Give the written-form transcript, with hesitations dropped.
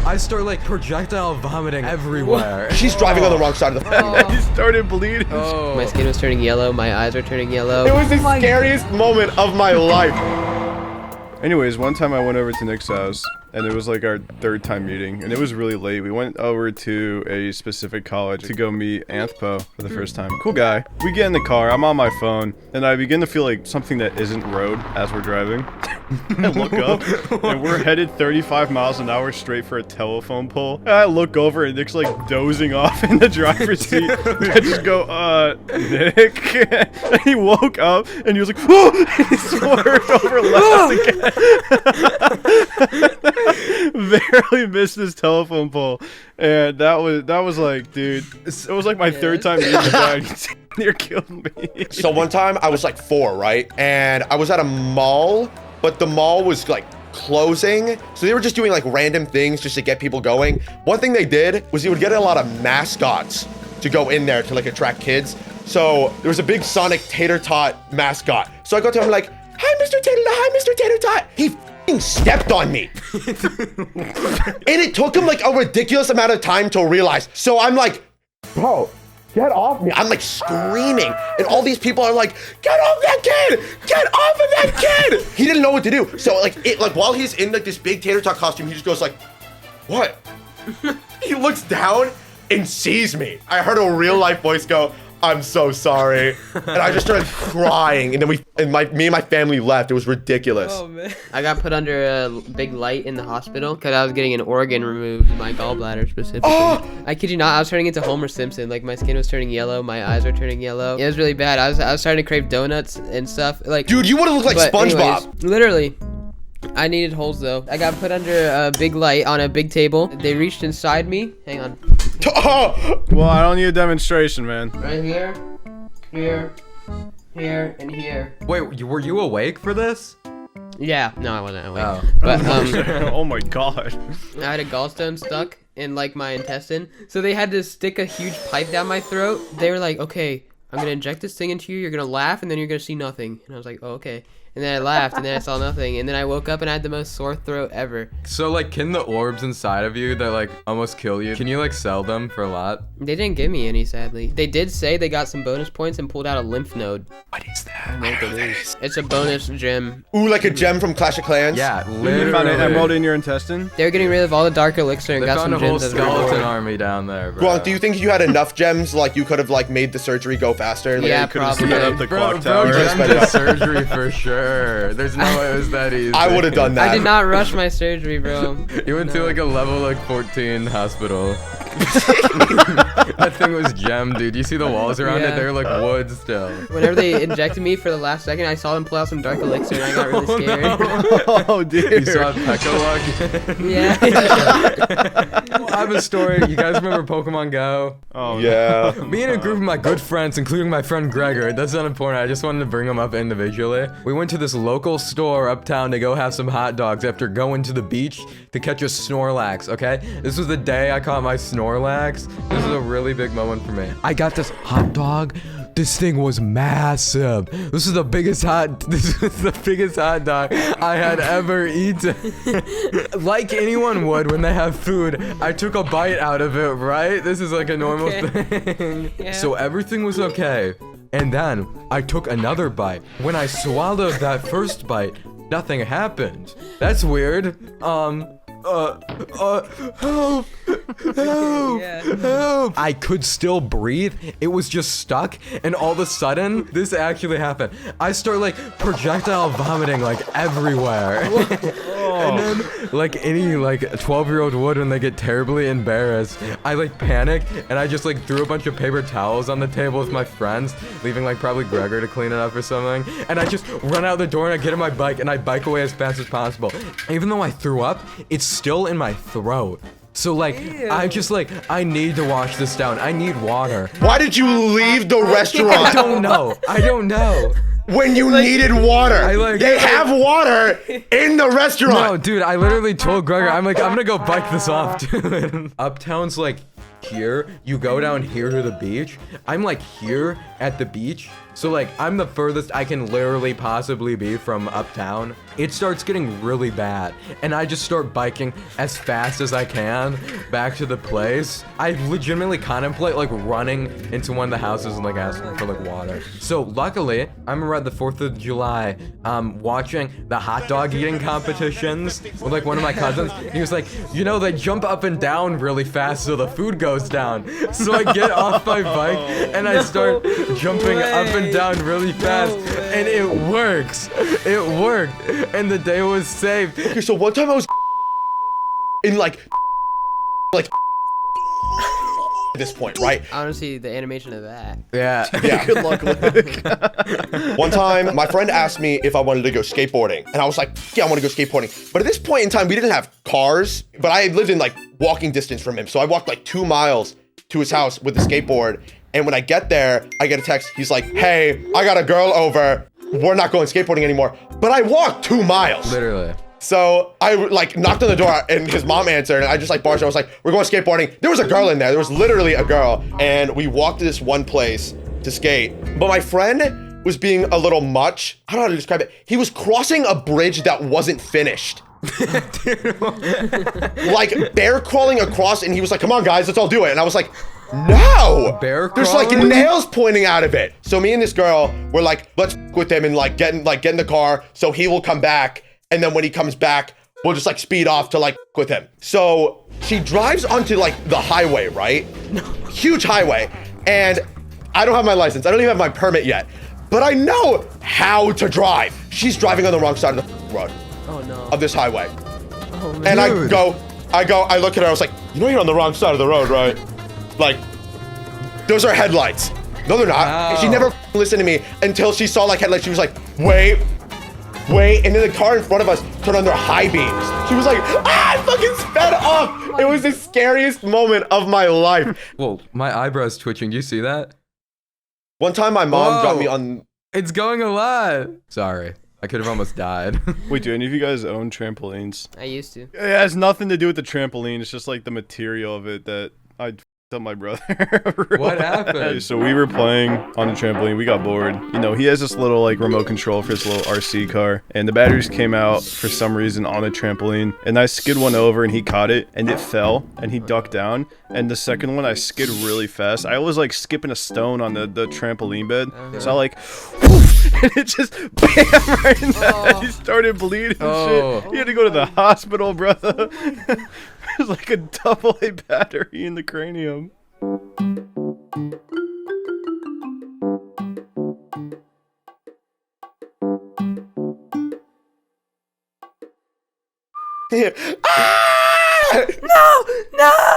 I start like projectile vomiting everywhere. She's driving on the wrong side of the I just started bleeding. My skin was turning yellow. My eyes were turning yellow. It was the scariest moment of my life. Anyways, one time I went over to Nick's house, and it was like our 3rd time meeting, and it was really late. We went over to a specific college to go meet Anthpo for the first time. Cool guy. We get in the car, I'm on my phone, and I begin to feel like something that isn't road as we're driving. I look up, and we're headed 35 miles an hour straight for a telephone pole. And I look over, and Nick's like dozing off in the driver's seat. I just go, Nick? And he woke up, and he was like, whoa! And he swerved over left again. Barely missed his telephone pole, and that was like, dude, it was like my 3rd time meeting the guy. Near killed me. So one time I was like 4, right? And I was at a mall, but the mall was like closing. So they were just doing like random things just to get people going. One thing they did was they would get a lot of mascots to go in there to like attract kids. So there was a big Sonic Tater Tot mascot. So I go to him like, hi, Mr. Tater Tot, hi, Mr. Tater Tot. He stepped on me. And it took him like a ridiculous amount of time to realize. So I'm like, bro, get off me. I'm like screaming. And all these people are like, get off that kid. Get off of that kid. He didn't know what to do. So like while he's in like this big tater tot costume, he just goes like, what? He looks down and sees me. I heard a real life voice go, I'm so sorry. And I just started crying. And then me and my family left. It was ridiculous. Oh, man. I got put under a big light in the hospital because I was getting an organ removed, my gallbladder specifically. Oh! I kid you not, I was turning into Homer Simpson. Like, my skin was turning yellow, my eyes were turning yellow. It was really bad. I was starting to crave donuts and stuff. Like, dude, you would have looked like SpongeBob. Anyways, literally. I needed holes though. I got put under a big light on a big table. They reached inside me. Hang on. Oh! Well, I don't need a demonstration, man. Right here, here, here, and here. Wait, were you awake for this? Yeah. No, I wasn't awake. Oh. But Oh my god. I had a gallstone stuck in like my intestine, so they had to stick a huge pipe down my throat. They were like, "Okay, I'm gonna inject this thing into you. You're gonna laugh, and then you're gonna see nothing." And I was like, "Oh, okay." And then I laughed, and then I saw nothing, and then I woke up and I had the most sore throat ever. So like, can the orbs inside of you that like almost kill you, can you like sell them for a lot? They didn't give me any, sadly. They did say they got some bonus points and pulled out a lymph node. What is that? I don't know what that is. It's a bonus gem. Ooh, like a gem from Clash of Clans? Yeah, You literally. found an emerald in your intestine? They were getting rid of all the dark elixir and They got found some a whole gems as a skeleton reward. army down there, bro. Gronk, do you think you had enough gems, like you could have like made the surgery go faster? Like, Yeah, You could have probably. sped up the Bro, clock tower. Jem did surgery for sure. There's no way it was that easy. I would have done that. I did not rush my surgery, bro. You went to like a level like 14 hospital. That thing was gem, dude. You see the walls around it? Yeah. They're like wood still. Whenever they injected me for the last second, I saw them pull out some dark elixir and I got really scared. Oh, dude. You saw Pekalug? Yeah. I have a story. You guys remember Pokemon Go? Oh, Yeah. Me and a group of my good friends, including my friend Gregor, that's not important, I just wanted to bring them up individually. We went to this local store uptown to go have some hot dogs after going to the beach to catch a Snorlax, okay? This was the day I caught my Snorlax. This is a really big moment for me. I got this hot dog. This thing was massive. This was the biggest hot dog I had ever eaten. Like anyone would when they have food, I took a bite out of it, right? This is like a normal thing. Yeah. So everything was okay. And then I took another bite. When I swallowed that first bite, nothing happened. That's weird. Help! Help! Yeah. Help! I could still breathe. It was just stuck, and all of a sudden, this actually happened. I start like projectile vomiting like everywhere. And then, like any like 12-year-old would when they get terribly embarrassed, I like panicked and I just like threw a bunch of paper towels on the table with my friends, leaving like probably Gregor to clean it up or something. And I just run out the door and I get on my bike and I bike away as fast as possible. Even though I threw up, it's still in my throat. So like, I just like, I need to wash this down. I need water. Why did you leave the I restaurant don't know. I don't know. when you needed water? They have water in the restaurant. No, dude, I literally told Gregor, I'm like, I'm gonna go bike this off, dude. Uptown's like here. You go down here to the beach. I'm like here at the beach. So like I'm the furthest I can literally possibly be from uptown. It starts getting really bad, and I just start biking as fast as I can back to the place. I legitimately contemplate like running into one of the houses and like asking for like water. So luckily, I remember at the 4th of July, watching the hot dog eating competitions with like one of my cousins. He was like, you know, they jump up and down really fast so the food goes down. So I get off my bike and I start jumping up and down really fast, and it works. It worked, and the day was saved. Okay, so one time I was in like at this point, right? I want to see the animation of that. Yeah. Yeah. Good luck, Luke. One time, my friend asked me if I wanted to go skateboarding, and I was like, yeah, I want to go skateboarding. But at this point in time, we didn't have cars, but I lived in like walking distance from him. So I walked like 2 miles to his house with the skateboard. And when I get there, I get a text. He's like, hey, I got a girl over. We're not going skateboarding anymore. But I walked 2 miles. Literally. So I like knocked on the door and his mom answered, and I just like barged. I was like, we're going skateboarding. There was a girl in there. There was literally a girl. And we walked to this one place to skate. But my friend was being a little much. I don't know how to describe it. He was crossing a bridge that wasn't finished. Like bear crawling across, and he was like, come on guys, let's all do it. And I was like, no! Bear There's like crawling? nails pointing out of it. So me and this girl were like, let's with him and get in the car so he will come back. And then when he comes back, we'll just like speed off to like with him. So she drives onto like the highway, right? Huge highway. And I don't have my license. I don't even have my permit yet. But I know how to drive. She's driving on the wrong side of the road. Oh no. Of this highway. Oh man. And I look at her, I was like, you know you're on the wrong side of the road, right? Like, those are headlights. No, they're not. And she never listened to me until she saw like headlights. She was like, wait. And then the car in front of us turned on their high beams. She was like, I fucking sped off. It was the scariest moment of my life. Whoa, my eyebrow's twitching. Do you see that? One time my mom Whoa. got me on. It's going a lot. Sorry. I could have almost died. Wait, do any of you guys own trampolines? I used to. It has nothing to do with the trampoline. It's just like the material of it that I f***ed up my brother. What happened? Okay, so we were playing on the trampoline. We got bored. You know, he has this little like remote control for his little RC car, and the batteries came out for some reason on the trampoline. And I skid one over, and he caught it, and it fell, and he ducked down. And the second one, I skid really fast. I was like skipping a stone on the trampoline bed, so I like, whoosh, and it just bam right in the head. He started bleeding and shit. He had to go to the hospital, brother. There's like a AA battery in the cranium. Ah! No!